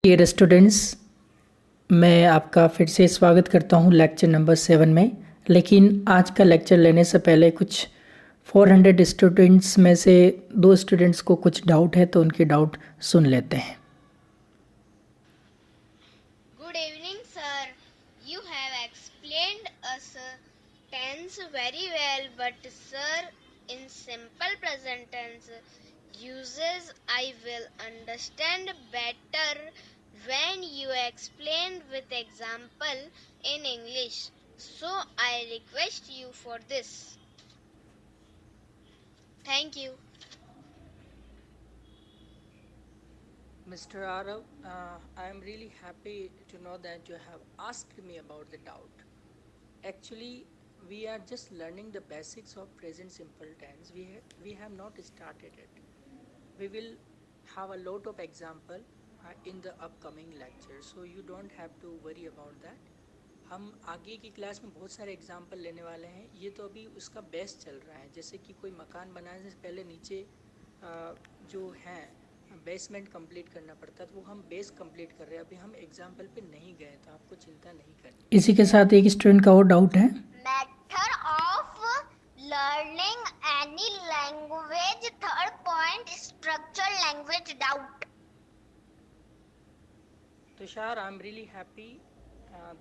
Dear students, मैं आपका फिर से स्वागत करता हूं लेक्चर नंबर 7 में। लेकिन आज का लेक्चर लेने से पहले कुछ 400 स्टूडेंट्स में से 2 स्टूडेंट्स को कुछ डाउट है, तो उनके डाउट सुन लेते हैं। Good evening, sir. You have explained us tense very well, but sir, in simple present tense uses I will understand better when you explain with example in English. So I request you for this. Thank you. Mr. Arav, I am really happy to know that you have asked me about the doubt. Actually, we are just learning the basics of present simple tense. We have not started it. We will have a lot of example in the upcoming lecture, so you don't have to worry about that. हम आगे की class में बहुत सारे example लेने वाले हैं। ये तो अभी उसका बेस चल रहा है। जैसे कि कोई मकान बनाने से पहले नीचे जो है बेसमेंट कंप्लीट करना पड़ता है, तो वो हम बेस कंप्लीट कर रहे हैं। अभी हम एग्जाम्पल पे नहीं गए, तो आपको चिंता नहीं करनी। इसी के साथ एक स्टूडेंट का और डाउट है, Method of learning any language. Third point, structured language doubt. Tushar, I'm really happy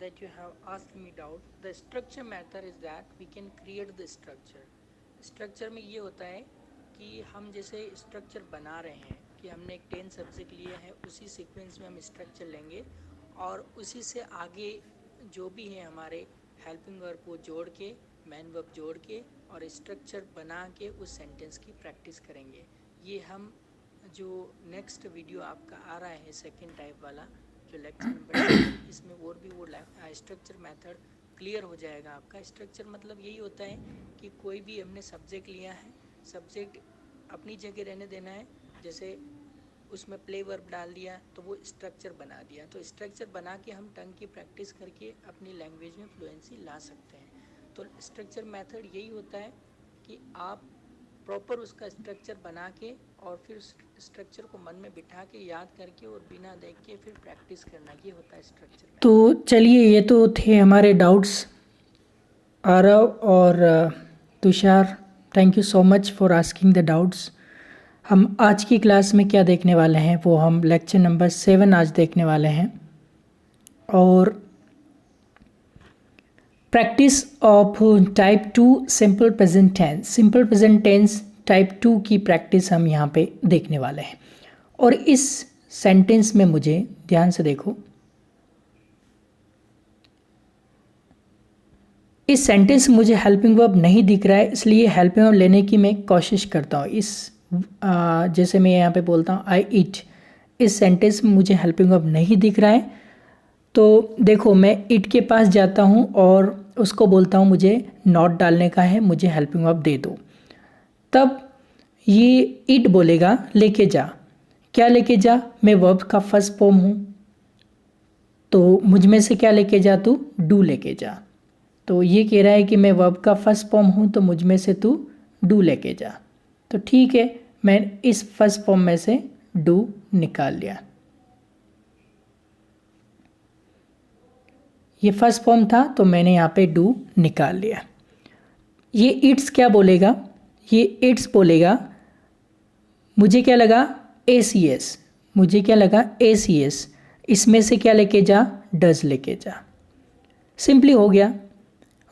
that you have asked me doubt. The structure method is that we can create the structure. Structure में ये होता है कि हम जैसे structure बना रहे हैं कि हमने एक 10 सब्जेक्ट लिए हैं, उसी सीक्वेंस में हम स्ट्रक्चर लेंगे और उसी से आगे जो भी है हमारे हेल्पिंग वर्ब को जोड़ के, मेन वर्ब जोड़ के और स्ट्रक्चर बना के उस सेंटेंस की प्रैक्टिस करेंगे। ये हम जो नेक्स्ट वीडियो आपका आ रहा है सेकेंड टाइप वाला जो लेक्चर नंबर इसमें और भी वो स्ट्रक्चर मेथड क्लियर हो जाएगा आपका। स्ट्रक्चर मतलब यही होता है कि कोई भी हमने सब्जेक्ट लिया है, सब्जेक्ट अपनी जगह रहने देना है, जैसे उसमें प्ले वर्ब डाल दिया तो वो स्ट्रक्चर बना दिया। तो स्ट्रक्चर बना के हम टंग की प्रैक्टिस करके अपनी लैंग्वेज में फ्लुएंसी ला सकते हैं। तो स्ट्रक्चर मेथड यही होता है कि आप प्रॉपर उसका स्ट्रक्चर बना के और फिर स्ट्रक्चर को मन में बिठा के याद करके और बिना देख के फिर प्रैक्टिस करना, ये होता है स्ट्रक्चर। तो चलिए, ये तो थे हमारे डाउट्स। आरव और Tushar, thank you so much for asking the doubts. हम आज की क्लास में क्या देखने वाले हैं, वो हम लेक्चर नंबर 7 आज देखने वाले हैं। और practice of type 2 simple present tense, simple present tense type 2 की प्रैक्टिस हम यहाँ पे देखने वाले हैं। और इस सेंटेंस में मुझे ध्यान से देखो, इस सेंटेंस में मुझे हेल्पिंग वर्ब नहीं दिख रहा है, इसलिए हेल्पिंग वर्ब लेने की मैं कोशिश करता हूँ। जैसे मैं यहाँ पे बोलता हूँ आई ईट, इस सेंटेंस में मुझे हेल्पिंग वर्ब नहीं दिख रहा है। तो देखो, मैं इट के पास जाता हूँ और उसको बोलता हूँ मुझे नॉट डालने का है, मुझे हेल्पिंग वर्ब दे दो। तब ये इट बोलेगा लेके जा। क्या लेके जा? मैं वर्ब का फर्स्ट फॉर्म हूँ, तो मुझ में से क्या लेके जा? तू डू लेके जा। तो ये कह रहा है कि मैं वर्ब का फर्स्ट फॉर्म हूँ, तो मुझ में से तू डू लेके जा। तो ठीक है, मैं इस फर्स्ट फॉर्म में से डू निकाल लिया। ये फर्स्ट फॉर्म था, तो मैंने यहाँ पे डू निकाल लिया। ये इट्स क्या बोलेगा? ये इट्स बोलेगा, मुझे क्या लगा? ACS, मुझे क्या लगा? ACS। इसमें से क्या लेके जा? डज लेके जा। सिंपली हो गया,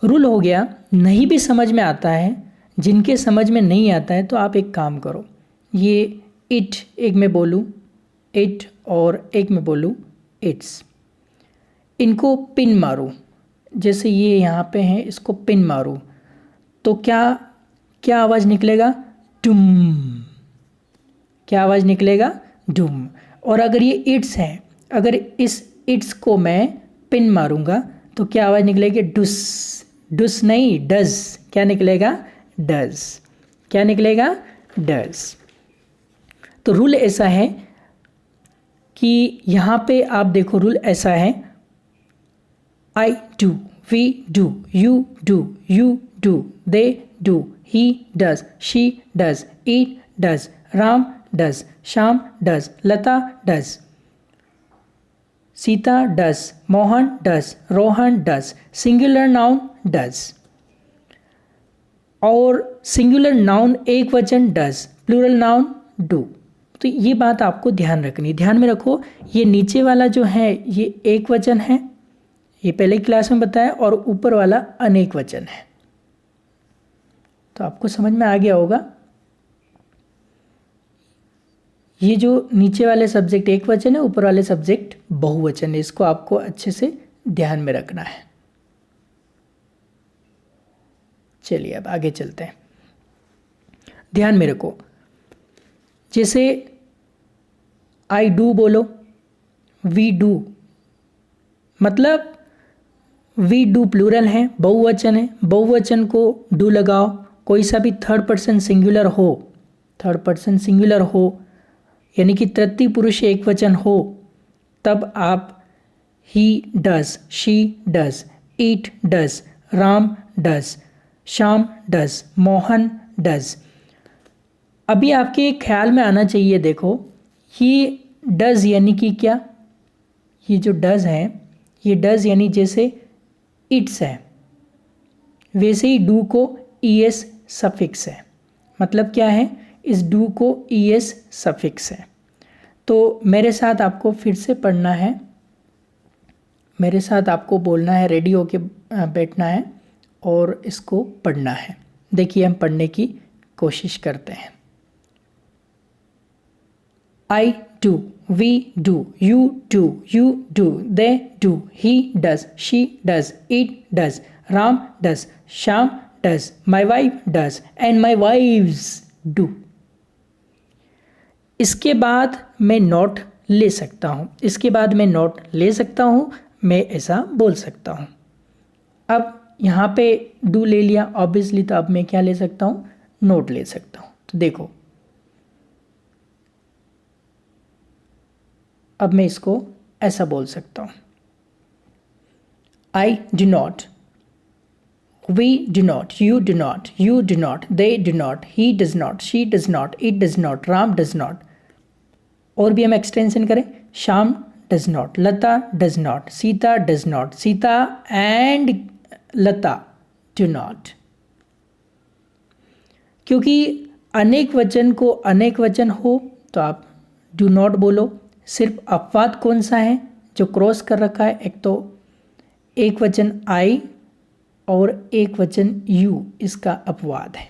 रूल हो गया। नहीं भी समझ में आता है, जिनके समझ में नहीं आता है, तो आप एक काम करो, ये इट एक मैं बोलूँ इट और एक मैं बोलूँ इट्स, इनको पिन मारो। जैसे ये यहाँ पे हैं, इसको पिन मारो तो क्या क्या आवाज़ निकलेगा? डुम। क्या आवाज़ निकलेगा? डुम। और अगर ये इट्स है, अगर इस इट्स को मैं पिन मारूंगा तो क्या आवाज़ निकलेगी? डुस। डुस नहीं, डज। क्या निकलेगा? डज। क्या निकलेगा? डज। तो रूल ऐसा है कि यहाँ पे आप देखो, रूल ऐसा है, I do, we do, you do, you do, they do, he does, she does, it does, Ram does, Sham does, Lata does. Sita does, Mohan does, Rohan does, singular noun does, और सिंगुलर नाउन एक वचन डस, plural noun do. तो ये बात आपको ध्यान रखनी, ध्यान में रखो, ये नीचे वाला जो है ये एक वचन है, ये पहले क्लास में बताया, और ऊपर वाला अनेक वचन है। तो आपको समझ में आ गया होगा। ये जो नीचे वाले सब्जेक्ट एक वचन है, ऊपर वाले सब्जेक्ट बहुवचन है, इसको आपको अच्छे से ध्यान में रखना है। चलिए अब आगे चलते हैं। ध्यान में रखो, जैसे आई डू बोलो, वी डू, मतलब वी डू प्लूरल है, बहुवचन है, बहुवचन को डू लगाओ। कोई सा भी थर्ड पर्सन सिंगुलर हो, थर्ड पर्सन सिंगुलर हो, यानी कि तृतीय पुरुष एक वचन हो, तब आप ही does, she does, eat does, Ram does, Shyam does, Mohan does. अभी आपके ख्याल में आना चाहिए, देखो ये डज यानी कि क्या, ये जो डज है, ये डज यानी जैसे इट्स है, वैसे ही डू को ईएस सफिक्स है। मतलब क्या है, इस डू को ईएस सफिक्स है। तो मेरे साथ आपको फिर से पढ़ना है, मेरे साथ आपको बोलना है, रेडी होके बैठना है और इसको पढ़ना है। देखिए हम पढ़ने की कोशिश करते हैं। I do, we do, you do, they do, he does, she does, it does, Ram does, Sham does, my wife does, and my wives do. इसके बाद मैं नोट ले सकता हूँ, इसके बाद मैं नोट ले सकता हूँ, मैं ऐसा बोल सकता हूँ। अब यहाँ पे डू ले लिया ऑब्वियसली, तो अब मैं क्या ले सकता हूँ, नोट ले सकता हूँ। तो देखो अब मैं इसको ऐसा बोल सकता हूँ, I do not, we do not, you do not, you do not, they do not, he does not, she does not, it does not, Ram does not। और भी हम एक्सटेंशन करें, Shyam does not, Lata does not, Sita does not, Sita and Lata do not। क्योंकि अनेक वचन को अनेक वचन हो तो आप डू नॉट बोलो। सिर्फ अपवाद कौन सा है जो क्रॉस कर रखा है, एक तो एक वचन आई और एक वचन यू, इसका अपवाद है।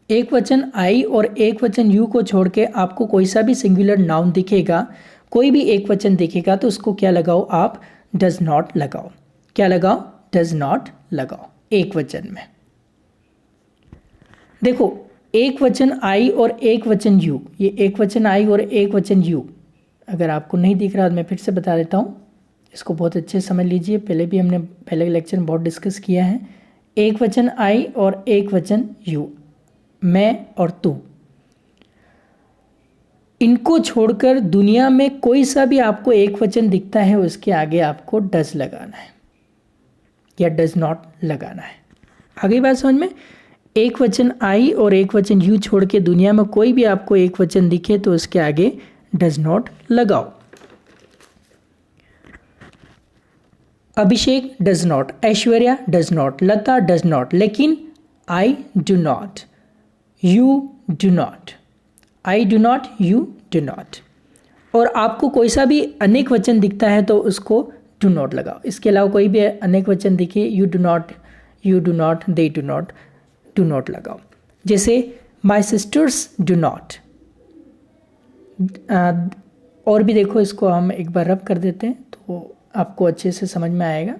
एक वचन आई और एक वचन यू को छोड़ के आपको कोई सा भी सिंगुलर नाउन दिखेगा, कोई भी एक वचन दिखेगा, तो उसको क्या लगाओ आप, डज नॉट लगाओ। क्या लगाओ, डज नॉट लगाओ एक वचन में। देखो एक वचन आई और एक वचन यू, ये एक वचन आई और एक वचन यू, अगर आपको नहीं दिख रहा तो मैं फिर से बता देता हूँ, इसको बहुत अच्छे से समझ लीजिए। पहले भी हमने पहले लेक्चर में बहुत डिस्कस किया है। एक वचन आई और एक वचन यू, मैं और तू, इनको छोड़कर दुनिया में कोई सा भी आपको एक वचन दिखता है, उसके आगे आपको डज लगाना है या डज नॉट लगाना है। आगे बात समझ में। एक वचन आई और एक वचन यू छोड़ के दुनिया में कोई भी आपको एक वचन दिखे तो उसके आगे डज नॉट लगाओ। Abhishek does not, Aishwarya does not, Lata does not, लेकिन I do not, you do not, I do not, you do not. और आपको कोई सा भी अनेक वचन दिखता है तो उसको डू नॉट लगाओ। इसके अलावा कोई भी अनेक वचन दिखे, you do not, you do not, they do not, do not लगाओ। जैसे माई सिस्टर्स डू नॉट। और भी देखो, इसको हम एक बार रब कर देते हैं तो आपको अच्छे से समझ में आएगा।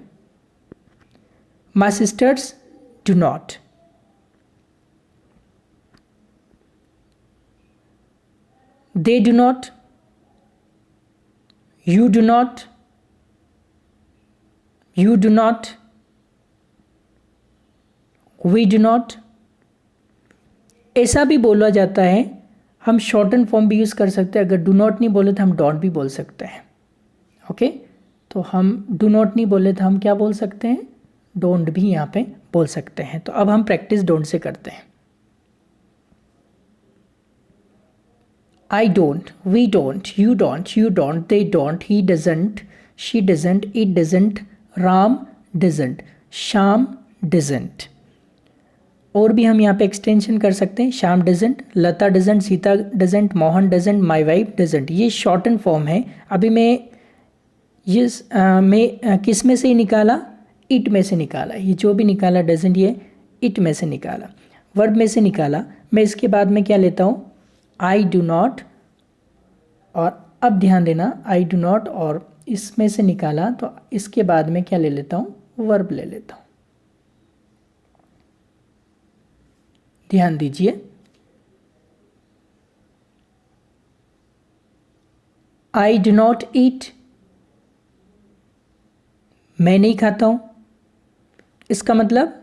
My sisters do not, they do not, you do not, you do not, we do not। ऐसा भी बोला जाता है, हम शॉर्टन फॉर्म भी यूज़ कर सकते हैं। अगर डू नॉट नहीं बोले तो हम डोंट भी बोल सकते हैं। ओके, तो हम डू नॉट नहीं बोले तो हम क्या बोल सकते हैं, डोंट भी यहाँ पे बोल सकते हैं। तो अब हम प्रैक्टिस डोंट से करते हैं। I don't, we don't, you don't, they don't, he doesn't, she doesn't, it doesn't, Ram doesn't, Sham doesn't. और भी हम यहाँ पे एक्सटेंशन कर सकते हैं. Shyam doesn't, Lata doesn't, Sita doesn't, Mohan doesn't, my wife doesn't. ये शॉर्टन फॉर्म है. अभी मैं किस में से ही निकाला? इट में से निकाला. ये जो भी निकाला डजेंट ये इट में से निकाला, वर्ब में से निकाला. मैं इसके बाद में क्या लेता हूँ? I do not. और अब ध्यान देना, आई डू नॉट और इसमें से निकाला तो इसके बाद में क्या ले लेता हूँ? वर्ब ले लेता हूँ. ध्यान दीजिए. आई डू नॉट ईट, मैं नहीं खाता हूं. इसका मतलब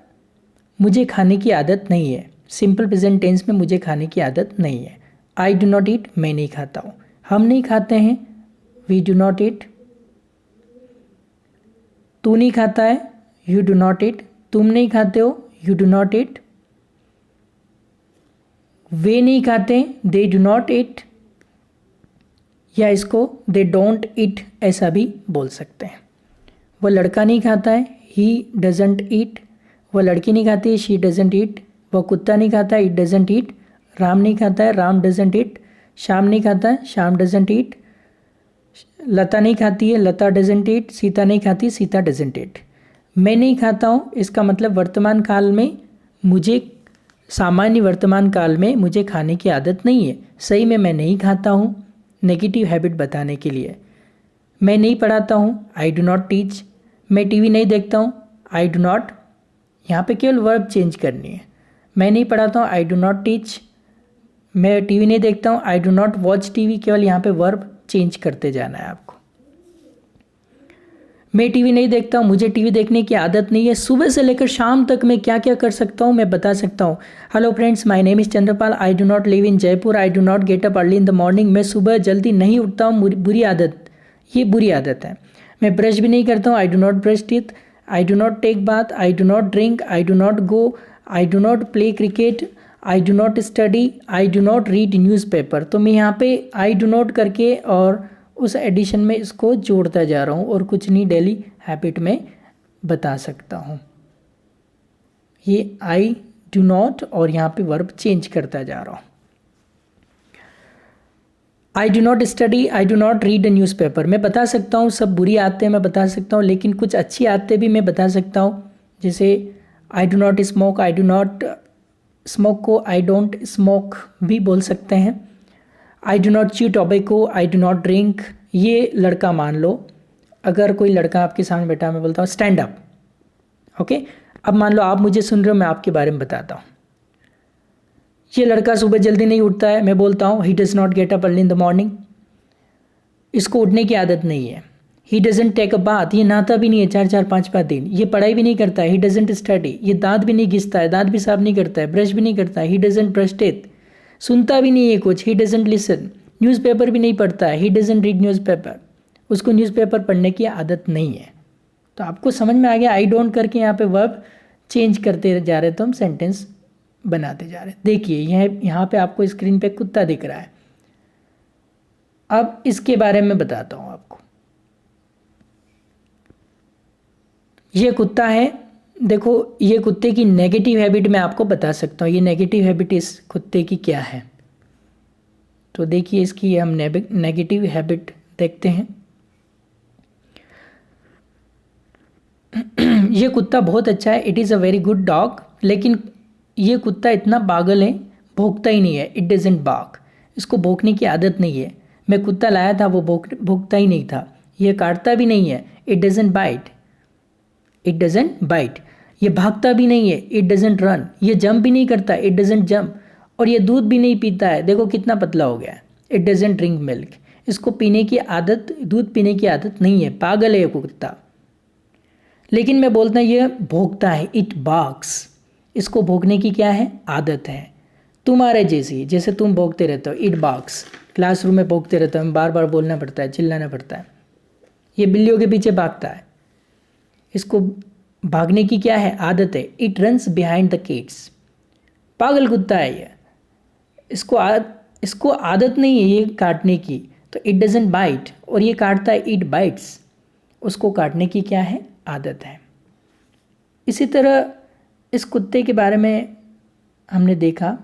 मुझे खाने की आदत नहीं है. सिंपल प्रेजेंट टेंस में मुझे खाने की आदत नहीं है. आई डू नॉट ईट, मैं नहीं खाता हूं. हम नहीं खाते हैं, वी डू नॉट ईट. तू नहीं खाता है, यू डू नॉट ईट. तुम नहीं खाते हो, यू डू नॉट ईट. वे नहीं खाते, दे डू नॉट ईट. या इसको दे डोंट ईट ऐसा भी बोल सकते हैं. वो लड़का नहीं खाता है, ही डजेंट ईट. वो लड़की नहीं खाती है, शी डजेंट ईट. वो कुत्ता नहीं खाता है, इट डजेंट ईट. राम नहीं खाता है, राम डजेंट ईट. श्याम नहीं खाता है, श्याम डजेंट ईट. लता नहीं खाती है, लता डजेंट ईट. सीता नहीं खाती, सीता डजेंट ईट. मैं नहीं खाता हूँ, इसका मतलब वर्तमान काल में मुझे, सामान्य वर्तमान काल में मुझे खाने की आदत नहीं है. सही में मैं नहीं खाता हूँ, नेगेटिव हैबिट बताने के लिए. मैं नहीं पढ़ाता हूँ, आई डू नॉट टीच. मैं टीवी नहीं देखता हूँ, आई डू नॉट. यहाँ पे केवल वर्ब चेंज करनी है. मैं नहीं पढ़ाता हूँ, आई डू नॉट टीच. मैं टीवी नहीं देखता हूँ, I do not watch TV. केवल यहाँ पे वर्ब चेंज करते जाना है आपको. मैं टीवी नहीं देखता हूँ, मुझे टीवी देखने की आदत नहीं है. सुबह से लेकर शाम तक मैं क्या क्या कर सकता हूँ मैं बता सकता हूँ. Hello friends, my name is Chandrapal. I do not live in Jaipur. I do not get up early in the morning. मैं सुबह जल्दी नहीं उठता हूँ, बुरी आदत. ये बुरी आदत है. मैं ब्रश भी नहीं करता हूँ, I do not brush teeth. I do not take bath. I do not drink. I do not go. I do not play cricket. I do not study. I do not read newspaper. तो मैं यहाँ पे आई do not करके और उस addition में इसको जोड़ता जा रहा हूँ और कुछ नहीं डेली हैबिट में बता सकता हूँ. ये आई डू नॉट और यहाँ पे वर्ब चेंज करता जा रहा हूँ. I do not study. I do not read the newspaper. मैं बता सकता हूँ सब बुरी आदतें मैं बता सकता हूँ, लेकिन कुछ अच्छी आदतें भी मैं बता सकता हूँ. जैसे आई do not smoke. I do not smoke को आई डोंट स्मोक भी बोल सकते हैं. आई do not chew tobacco. I do not drink. ये लड़का मान लो, अगर कोई लड़का आपके सामने बैठा, मैं बोलता हूँ स्टैंड अप. ओके, अब मान लो आप मुझे सुन रहे हो, मैं आपके बारे में बताता हूँ. ये लड़का सुबह जल्दी नहीं उठता है, मैं बोलता हूँ he does not get up early in the morning. इसको उठने की आदत नहीं है. He doesn't take a bath. ये नहाता भी नहीं है 4-4 5-5 दिन. ये पढ़ाई भी नहीं करता है. He doesn't study. ये दांत भी नहीं घिसता है, दांत भी साफ नहीं करता है, ब्रश भी नहीं करता है. He doesn't brush teeth. सुनता भी नहीं है कुछ. He doesn't listen. न्यूज़पेपर भी नहीं पढ़ता है. He doesn't read newspaper. उसको न्यूज़पेपर पढ़ने की आदत नहीं है. तो आपको समझ में आ गया. आई डोंट करके यहाँ पे वर्ब चेंज करते जा रहे तो हम सेंटेंस बनाते जा रहे. देखिए यहाँ पे आपको स्क्रीन पे कुत्ता दिख रहा है. अब इसके बारे में बताता हूँ आपको. ये कुत्ता है. देखो, ये कुत्ते की नेगेटिव हैबिट मैं आपको बता सकता हूँ. ये नेगेटिव हैबिट इस कुत्ते की क्या है. तो देखिए इसकी हम नेगेटिव हैबिट देखते हैं. ये कुत्ता बहुत अच्छा है. It is a very good dog. लेकिन ये कुत्ता इतना पागल है, भौंकता ही नहीं है. It doesn't bark. इसको भौंकने की आदत नहीं है. मैं कुत्ता लाया था, वो भौंकता ही नहीं था. ये काटता भी नहीं है. It doesn't bite. It doesn't bite. ये भागता भी नहीं है. It doesn't run. ये जंप भी नहीं करता. It doesn't jump. और ये दूध भी नहीं पीता है. देखो कितना पतला हो गया है. It doesn't drink milk. इसको पीने की आदत, दूध पीने की आदत नहीं है. पागल है ये कुत्ता. लेकिन मैं बोलता हूँ ये भौंकता है. It barks. इसको भौंकने की क्या है, आदत है. तुम्हारे जैसी, जैसे तुम भौंकते रहते हो. It barks. क्लासरूम में भौंकते रहते हो, बार बार बोलना पड़ता है, चिल्लाना पड़ता है. ये बिल्लियों के पीछे भागता है. इसको भागने की क्या है, आदत है. It runs behind the kids. पागल कुत्ता है ये. इसको इसको आदत नहीं है ये काटने की, तो इट डजंट बाइट, और ये काटता है इट बाइट्स, उसको काटने की क्या है, आदत है। इसी तरह इस कुत्ते के बारे में हमने देखा।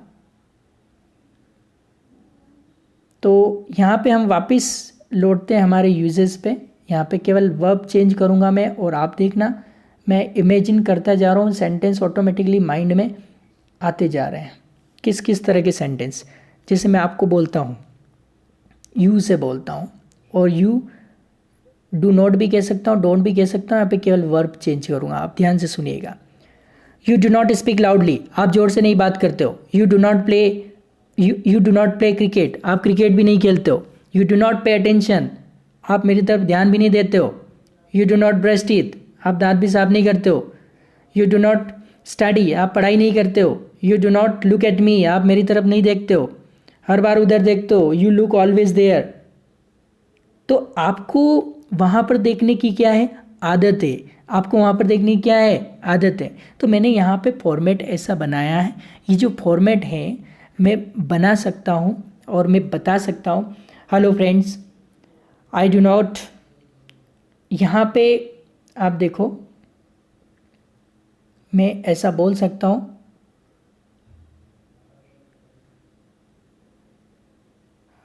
तो यहाँ पे हम वापस लौटते हैं हमारे यूजेस पे। यहाँ पे केवल वर्ब चेंज करूँगा मैं, और आप देखना मैं इमेजिन करता जा रहा हूँ, सेंटेंस ऑटोमेटिकली माइंड में आते जा रहे हैं, किस किस तरह के सेंटेंस। जैसे मैं आपको बोलता हूँ, यू से बोलता हूँ, और यू डू नॉट भी कह सकता हूँ, डोंट भी कह सकता हूँ, यहाँ पे केवल वर्ब चेंज करूँगा। आप ध्यान से सुनिएगा। You do not speak loudly, आप जोर से नहीं बात करते हो। You do not play cricket, आप क्रिकेट भी नहीं खेलते हो। You do not pay attention, आप मेरी तरफ ध्यान भी नहीं देते हो। You do not brush teeth, आप दांत भी साफ नहीं करते हो। यू डू नॉट स्टडी, आप पढ़ाई नहीं करते हो। You do not look at me, आप मेरी तरफ नहीं देखते हो, हर बार उधर देखते हो। You look always there. तो आपको वहाँ पर देखने की क्या है, आदत है। आपको वहाँ पर देखने की क्या है, आदत है। तो मैंने यहाँ पे फॉर्मेट ऐसा बनाया है। ये जो फॉर्मेट है मैं बना सकता हूँ और मैं बता सकता हूँ, hello friends I do not. यहाँ पे आप देखो मैं ऐसा बोल सकता हूँ,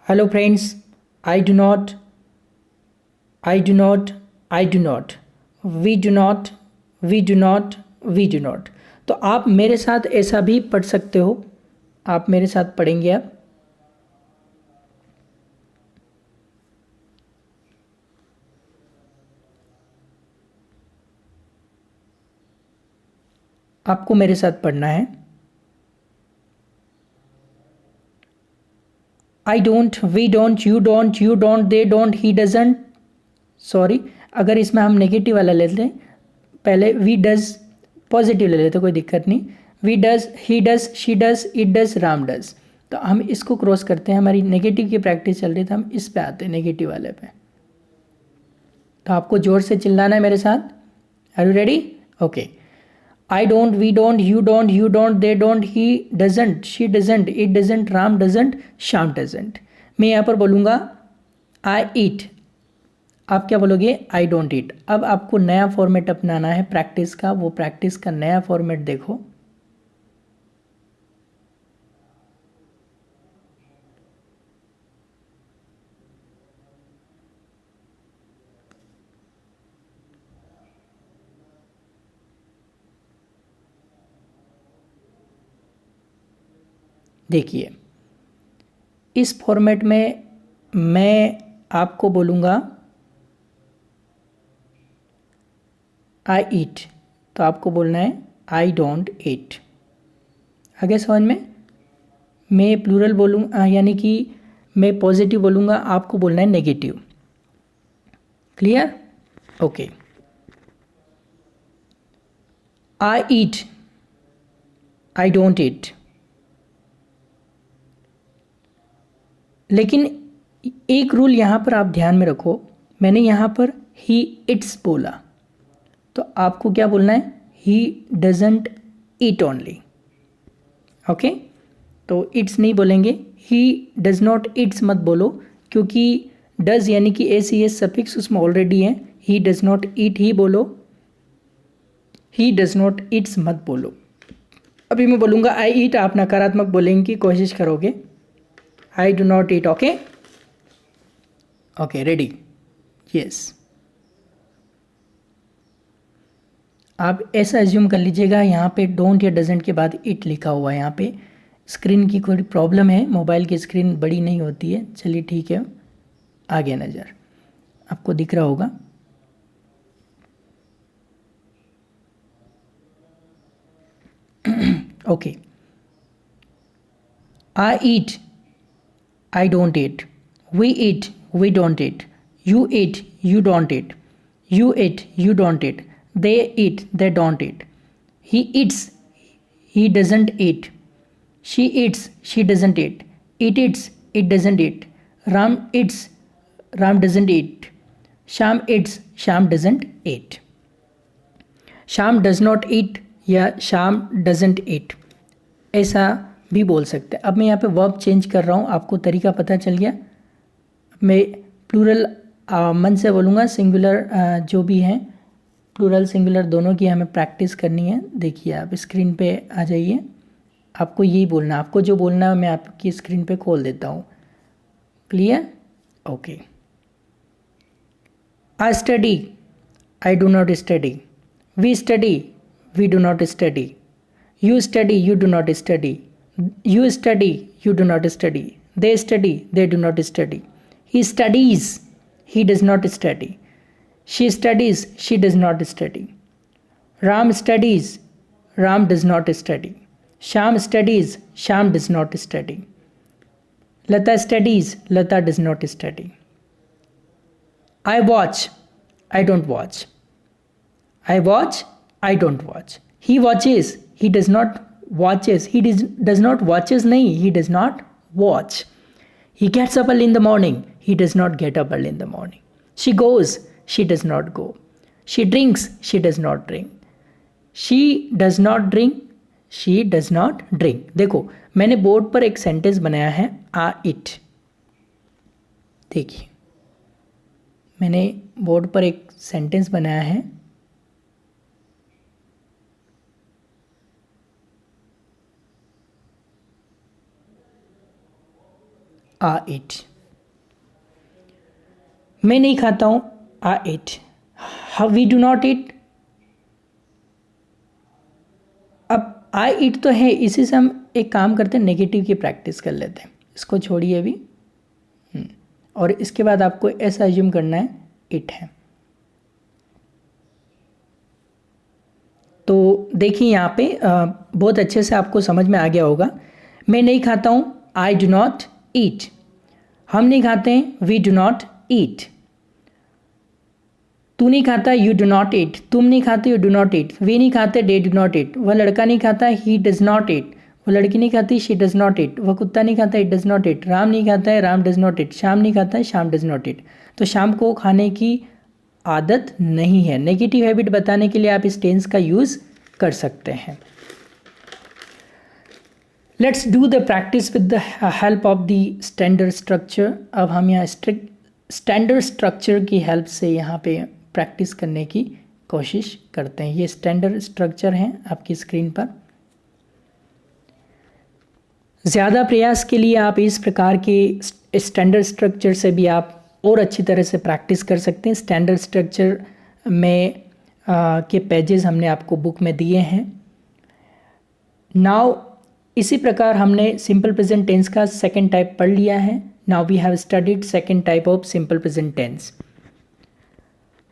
hello friends I do not, I do not, I do not, we do not, we do not, we do not. तो आप मेरे साथ ऐसा भी पढ़ सकते हो, आप मेरे साथ पढ़ेंगे। अब आपको मेरे साथ पढ़ना है। I don't, we don't, you don't, you don't, they don't, he doesn't. Sorry, अगर इसमें हम नेगेटिव वाला लेते हैं, पहले वी डज पॉजिटिव ले लेते, कोई दिक्कत नहीं। We does, he does, she does, it does, Ram does. तो हम इसको क्रॉस करते हैं, हमारी नेगेटिव की प्रैक्टिस चल रही है, तो हम इस पे आते हैं, नेगेटिव वाले पे। तो आपको जोर से चिल्लाना है मेरे साथ। Are you ready? Okay. I don't, we don't, you don't, they don't, he doesn't, she doesn't, it doesn't, Ram doesn't, Shyam doesn't. मैं यहाँ पर बोलूँगा आई ईट, आप क्या बोलोगे? I don't eat. अब आपको नया फॉर्मेट अपनाना है प्रैक्टिस का, वो प्रैक्टिस का नया फॉर्मेट देखो। देखिए इस फॉर्मेट में मैं आपको बोलूँगा आई ईट, तो आपको बोलना है आई डोंट ईट। आगे समझ में? मैं प्लूरल बोलूँगा, यानी कि मैं पॉजिटिव बोलूँगा, आपको बोलना है negative. Clear? Okay. I eat, I don't ईट। लेकिन एक रूल यहाँ पर आप ध्यान में रखो, मैंने यहाँ पर ही इट्स बोला, तो आपको क्या बोलना है? He doesn't eat only. Okay, तो इट्स नहीं बोलेंगे, ही डज नॉट ईट्स मत बोलो, क्योंकि डज यानी कि एस ई एस सफिक्स उसमें ऑलरेडी है। ही डज नॉट ईट ही बोलो, ही डज नॉट ईट्स मत बोलो। अभी मैं बोलूँगा आई ईट, आप नकारात्मक बोलेंगे की कोशिश करोगे। आई do not eat. Okay okay, ready? Yes. आप ऐसा एज्यूम कर लीजिएगा, यहाँ पे डोंट या डजेंट के बाद इट लिखा हुआ है। यहाँ पे स्क्रीन की कोई प्रॉब्लम है, मोबाइल की स्क्रीन बड़ी नहीं होती है। चलिए ठीक है, आ गया नज़र, आपको दिख रहा होगा। Okay, I eat, I don't eat. We eat, we don't eat. You eat, you don't eat. You eat, you don't eat. They eat, they don't eat. He eats, he doesn't eat. She eats, she doesn't eat. It eats, it doesn't eat. Ram eats, Ram doesn't eat. Sham eats, Sham doesn't eat. Sham does not eat या Sham doesn't eat, ऐसा भी बोल सकते हैं। अब मैं यहाँ पे वर्ब चेंज कर रहा हूँ, आपको तरीका पता चल गया। मैं प्लूरल मन से बोलूँगा, सिंगुलर जो भी हैं, प्लूरल सिंगुलर दोनों की हमें प्रैक्टिस करनी है। देखिए आप स्क्रीन पे आ जाइए, आपको यही बोलना, आपको जो बोलना है मैं आपकी स्क्रीन पे खोल देता हूँ। Clear? Okay. I study, I do not study. We study, we do not study. You study, you do not study. You study, you do not study. They study, they do not study. He studies, he does not study. She studies, she does not study. Ram studies, Ram does not study. Sham studies, Sham does not study. Lata studies, Lata does not study. I watch, I don't watch. I watch, I don't watch. He watches, he does not watches. He does not watches nahi, he does not watch. He gets up early in the morning, he does not get up early in the morning. She goes, she does not go. She drinks, she does not drink. She does not drink, she does not drink. देखो मैंने board पर एक sentence बनाया है, आ it. देखिए मैंने board पर एक सेंटेंस बनाया है, आ इट। मैं नहीं खाता हूँ, I eat. How we do not eat. अब आई इट तो है, इसी से हम एक काम करते हैं, नेगेटिव की प्रैक्टिस कर लेते हैं। इसको छोड़िए अभी, और इसके बाद आपको ऐसा अज्यूम करना है इट है। तो देखिए यहाँ पे बहुत अच्छे से आपको समझ में आ गया होगा। मैं नहीं खाता हूँ, आई डू नॉट ईट। हम नहीं खाते हैं, वी डू नॉट ईट। तू नहीं खाता, यू डू नॉट ईट। तुम नहीं खाते, यू डू नॉट ईट। वे नहीं खाते, दे डू नॉट ईट। वह लड़का नहीं खाता, ही डज नॉट ईट। वो लड़की नहीं खाती, शी डज नॉट ईट। वह कुत्ता नहीं खाता, it does not eat. Ram नहीं खाता है, राम डज नॉट ईट। शाम नहीं खाता है, शाम डज नॉट ईट। तो शाम को खाने की आदत नहीं है। नेगेटिव हैबिट बताने के लिए आप इस टेंस का यूज़ कर सकते हैं। Let's do the practice with the help of the standard structure. अब हम यहाँ स्टैंडर्ड स्ट्रक्चर की हेल्प से यहाँ पे प्रैक्टिस करने की कोशिश करते हैं। ये स्टैंडर्ड स्ट्रक्चर हैं आपकी स्क्रीन पर। ज़्यादा प्रयास के लिए आप इस प्रकार के स्टैंडर्ड स्ट्रक्चर से भी आप और अच्छी तरह से प्रैक्टिस कर सकते हैं। स्टैंडर्ड स्ट्रक्चर में के पेजेस हमने आपको बुक में दिए हैं। नाउ इसी प्रकार हमने सिंपल प्रेजेंट टेंस का सेकंड टाइप पढ़ लिया है। Now we have studied second type of simple present tense.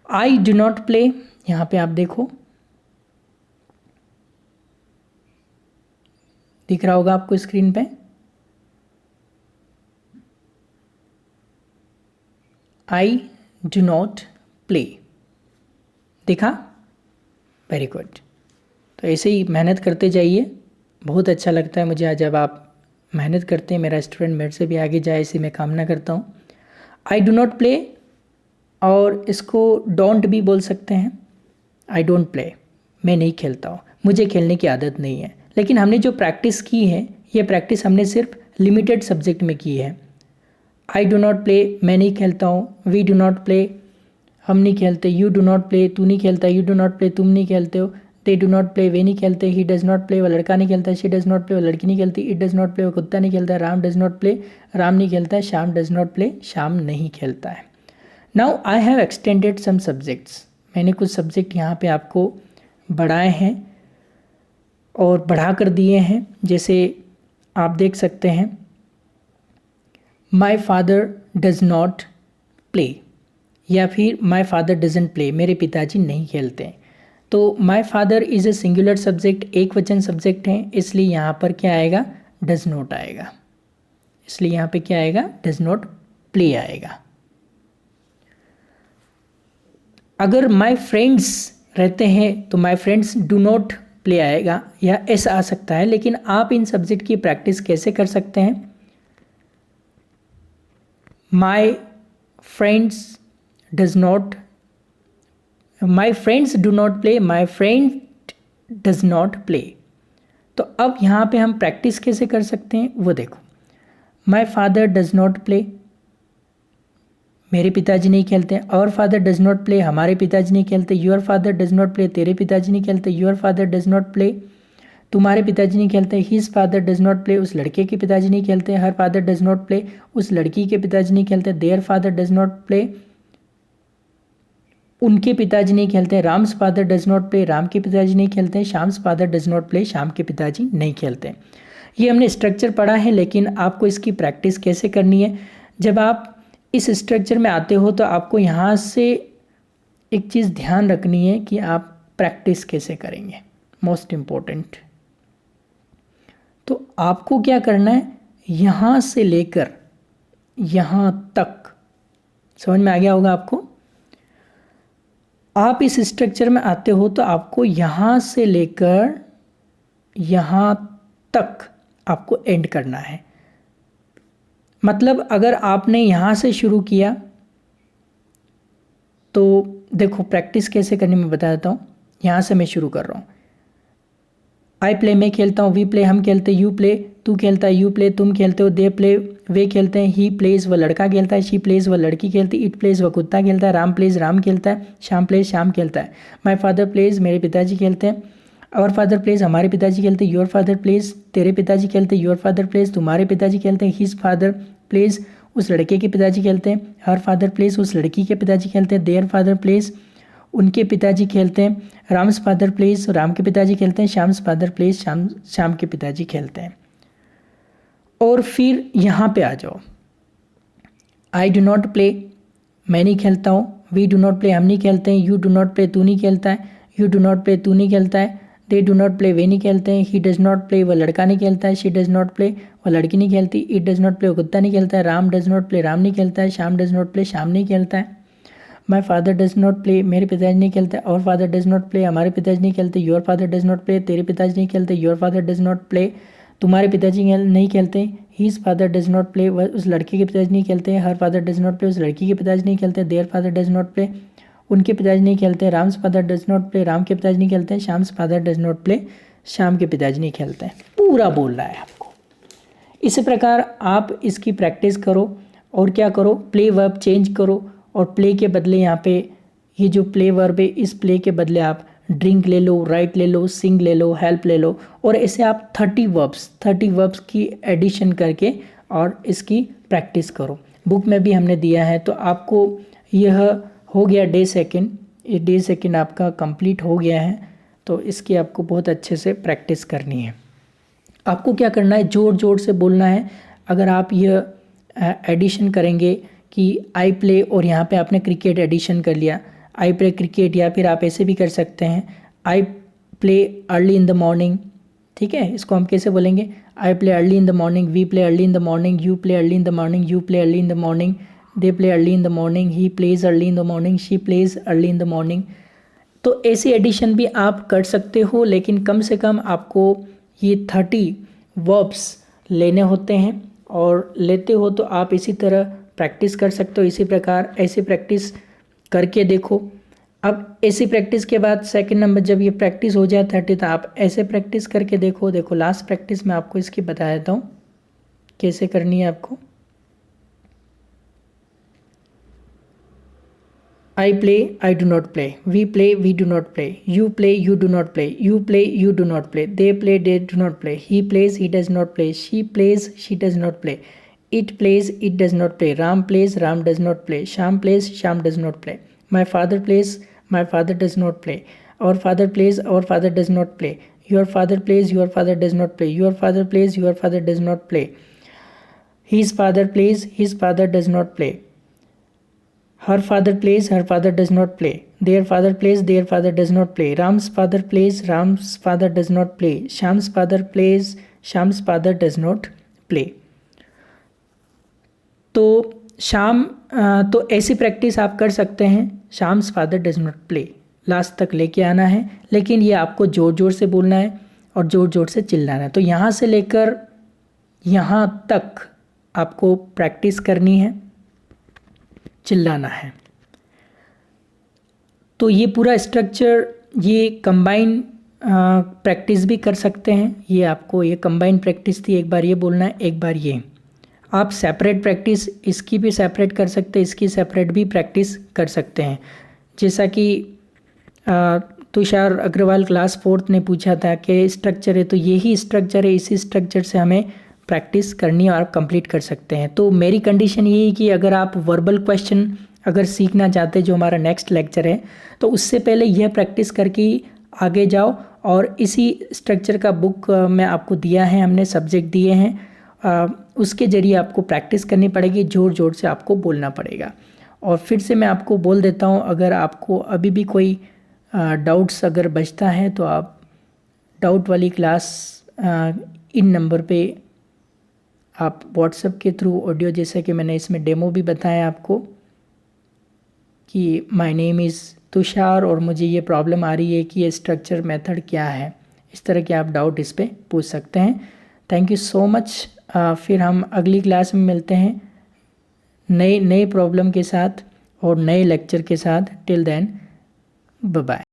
I do not play, यहाँ पे आप देखो दिख रहा होगा आपको स्क्रीन पे। आई डू नॉट प्ले, देखा? Very good. तो ऐसे ही मेहनत करते जाइए। बहुत अच्छा लगता है मुझे जब आप मेहनत करते हैं। मेरा स्टूडेंट मेरे से भी आगे जाए, ऐसी मैं कामना करता हूँ। आई डू नॉट प्ले, और इसको डोंट भी बोल सकते हैं। आई डोंट प्ले, मैं नहीं खेलता हूँ, मुझे खेलने की आदत नहीं है। लेकिन हमने जो प्रैक्टिस की है, ये प्रैक्टिस हमने सिर्फ लिमिटेड सब्जेक्ट में की है। आई डू नॉट प्ले, मैं नहीं खेलता हूँ। वी डू नॉट प्ले, हम नहीं खेलते। यू डू नॉट प्ले, तू नहीं खेलता। यू डू नॉट प्ले, तुम नहीं खेलते हो। दे डू नॉट प्ले, वे नहीं खेलते। ही डज नॉट प्ले, वो लड़का नहीं खेलता। शी डज नॉट प्ले, वो लड़की नहीं खेलती। इट डज नॉट प्ले, वो कुत्ता नहीं खेलता। Ram does not play, Ram नहीं खेलता। Shyam does not play, Shyam नहीं खेलता है। Now I have extended some subjects, मैंने कुछ सब्जेक्ट यहाँ पे आपको बढ़ाए हैं और बढ़ा कर दिए हैं। जैसे आप देख सकते हैं, माई फादर डज नॉट प्ले, या फिर माई फादर डजंट प्ले, मेरे पिताजी नहीं खेलते। तो my father is a singular subject, एक वचन सब्जेक्ट है, इसलिए यहाँ पर क्या आएगा? डज नॉट आएगा। इसलिए यहाँ पे क्या आएगा? डज नॉट प्ले आएगा। अगर माई फ्रेंड्स रहते हैं तो my friends do not play आएगा, या ऐसा आ सकता है। लेकिन आप इन सब्जेक्ट की प्रैक्टिस कैसे कर सकते हैं? My friends does not, my friends do not play, my friend does not play. तो अब यहाँ पे हम प्रैक्टिस कैसे कर सकते हैं वो देखो। My father does not play, मेरे पिताजी नहीं खेलते। Our father does not play, हमारे पिताजी नहीं खेलते। Your father does not play, तेरे पिताजी नहीं खेलते। Your father does not play, तुम्हारे पिताजी नहीं खेलते। His father does not play, उस लड़के के पिताजी नहीं खेलते। Her father does not play, उस लड़की के पिताजी नहीं खेलते। Their father does not play, उनके पिताजी नहीं खेलते। Ram's father does not play, Ram के पिताजी नहीं खेलते। Shyam's father does not play, Shyam के पिताजी नहीं खेलते। ये हमने स्ट्रक्चर पढ़ा है, लेकिन आपको इसकी प्रैक्टिस कैसे करनी है। जब आप इस स्ट्रक्चर में आते हो तो आपको यहाँ से एक चीज़ ध्यान रखनी है कि आप प्रैक्टिस कैसे करेंगे, मोस्ट इम्पोर्टेंट। तो आपको क्या करना है, यहाँ से लेकर यहाँ तक, समझ में आ गया होगा आपको। आप इस स्ट्रक्चर में आते हो तो आपको यहाँ से लेकर यहाँ तक आपको एंड करना है। मतलब अगर आपने यहाँ से शुरू किया तो देखो प्रैक्टिस कैसे करनी मैं बता देता हूँ। यहाँ से मैं शुरू कर रहा हूँ। आई प्ले, मैं खेलता हूँ। वी प्ले, हम खेलते। यू प्ले, तू खेलता है। यू प्ले, तुम खेलते हो। दे प्ले, वे खेलते हैं। ही प्लेज, वह लड़का खेलता है। शी प्लेज, वह लड़की खेलती है। इट प्लेज, वह कुत्ता खेलता है। राम प्लेज, राम खेलता है। श्याम प्लेज, श्याम खेलता है। माई फादर प्लेज, मेरे पिताजी खेलते हैं। आवर फादर प्लेज, हमारे पिताजी खेलते हैं। योर फादर प्लेज, तेरे पिताजी खेलते हैं। योर फादर प्लेज, तुम्हारे पिताजी खेलते हैं। हिज फादर प्लेज, उस लड़के के पिताजी खेलते हैं। हर फादर प्लेज, उस लड़की के पिताजी खेलते हैं। देयर फादर प्लेज, उनके पिताजी खेलते हैं। राम्स फादर प्लेज, राम के पिताजी खेलते हैं। श्याम्स फादर प्लेज, श्याम के पिताजी खेलते हैं। और फिर यहाँ पे आ जाओ। आई डू नॉट प्ले, मैं नहीं खेलता हूँ। वी डू नॉट प्ले, हम नहीं खेलते हैं। यू डू नॉट प्ले, तू नहीं खेलता है। यू डू नॉट प्ले, तू नहीं खेलता है। दे डू नॉट प्ले, वे नहीं खेलते हैं। ही डज नॉट प्ले, वह लड़का नहीं खेलता है। शी डज नॉट प्ले, वह लड़की नहीं खेलती। इट डज नॉट प्ले, वह कुत्ता नहीं खेलता है। Ram does not play, Ram नहीं खेलता है। Shyam does not play, Shyam नहीं खेलता है। माई फादर डज नॉट प्ले, मेरे पिताजी नहीं खेलते। और फादर डज नॉट प्ले, हमारे पिताजी नहीं खेलते। Your father does not play, तेरे पिताजी नहीं खेलते। Your father does not play, तुम्हारे पिताजी नहीं खेलते। His father does not play, उस लड़के के पिताजी नहीं खेलते। Her father does not play, उस लड़की के पिताजी नहीं खेलते। Their father does not play, उनके पिताजी नहीं खेलते। Ram's father does not play, Ram के पिताजी नहीं खेलते। Shyam's father does not play, Shyam के पिताजी नहीं खेलते हैं। पूरा बोल रहा है आपको। इसी प्रकार आप इसकी प्रैक्टिस करो और क्या करो, प्ले वर्ब चेंज करो। और प्ले के बदले यहाँ पे ये जो प्ले वर्ब है, इस प्ले के बदले आप ड्रिंक ले लो, राइट ले लो, सिंग ले लो, हेल्प ले लो। और ऐसे आप 30 वर्ब्स की एडिशन करके और इसकी प्रैक्टिस करो। बुक में भी हमने दिया है। तो आपको यह हो गया डे सेकंड, ये डे सेकंड आपका कंप्लीट हो गया है। तो इसकी आपको बहुत अच्छे से प्रैक्टिस करनी है। आपको क्या करना है, जोर जोर से बोलना है। अगर आप यह एडिशन करेंगे कि आई प्ले और यहाँ पे आपने क्रिकेट एडिशन कर लिया, आई प्ले क्रिकेट, या फिर आप ऐसे भी कर सकते हैं I play early in the morning. ठीक है, इसको हम कैसे बोलेंगे, I play early in the morning, we play early in the morning, you play early in the morning, you play early in the morning, they play early in the morning, he plays early in the morning, she plays early in the morning. तो ऐसी addition भी आप कर सकते हो, लेकिन कम से कम आपको ये 30 वर्ब्स लेने होते हैं। और लेते हो तो आप इसी तरह प्रैक्टिस कर सकते हो। इसी प्रकार ऐसी प्रैक्टिस करके देखो। अब ऐसी प्रैक्टिस के बाद सेकंड नंबर, जब ये प्रैक्टिस हो जाए 30, तो आप ऐसे प्रैक्टिस करके देखो। देखो लास्ट प्रैक्टिस मैं आपको इसकी बता देता हूँ कैसे करनी है आपको। I play, I do not play. We play, we do not play. You play, you do not play. You play, you do not play. They play, they do not play. He plays, he does not play. She plays, she does not play. It plays, it does not play. Ram plays, Ram does not play. Sham plays, Sham does not play. My father plays, my father does not play. Our father plays, our father does not play. Your father plays, your father does not play. Your father plays, your father does not play. His father plays, his father does not play. Her father plays, her father does not play. Their father plays, their father does not play. Ram's father plays, Ram's father does not play. Sham's father plays, Sham's father does not play. तो शाम तो ऐसी practice आप कर सकते हैं। Sham's father does not play last तक लेके आना है, लेकिन ये आपको ज़ोर ज़ोर से बोलना है और ज़ोर ज़ोर से चिल्लाना है। तो यहाँ से लेकर यहाँ तक आपको प्रैक्टिस करनी है, चिल्लाना है। तो ये पूरा स्ट्रक्चर, ये कंबाइन प्रैक्टिस भी कर सकते हैं। ये आपको ये कंबाइंड प्रैक्टिस थी, एक बार ये बोलना है, एक बार ये। आप सेपरेट प्रैक्टिस इसकी भी सेपरेट कर सकते हैं, इसकी सेपरेट भी प्रैक्टिस कर सकते हैं। जैसा कि तुषार अग्रवाल क्लास 4th ने पूछा था कि स्ट्रक्चर है तो यही स्ट्रक्चर है, इसी स्ट्रक्चर से हमें प्रैक्टिस करनी है और कंप्लीट कर सकते हैं। तो मेरी कंडीशन ये है कि अगर आप वर्बल क्वेश्चन अगर सीखना चाहते हैं जो हमारा नेक्स्ट लेक्चर है, तो उससे पहले यह प्रैक्टिस करके आगे जाओ। और इसी स्ट्रक्चर का बुक मैं आपको दिया है, हमने सब्जेक्ट दिए हैं, उसके ज़रिए आपको प्रैक्टिस करनी पड़ेगी, ज़ोर ज़ोर से आपको बोलना पड़ेगा। और फिर से मैं आपको बोल देता हूँ, अगर आपको अभी भी कोई डाउट्स अगर बचता है तो आप डाउट वाली क्लास इन नंबर पे आप व्हाट्सएप के थ्रू ऑडियो, जैसे कि मैंने इसमें डेमो भी बताया आपको कि माय नेम इज़ तुषार और मुझे ये प्रॉब्लम आ रही है कि ये स्ट्रक्चर मेथड क्या है, इस तरह के आप डाउट इस पर पूछ सकते हैं। Thank you so much. फिर हम अगली क्लास में मिलते हैं नए प्रॉब्लम के साथ और नए लेक्चर के साथ। Till then bye bye.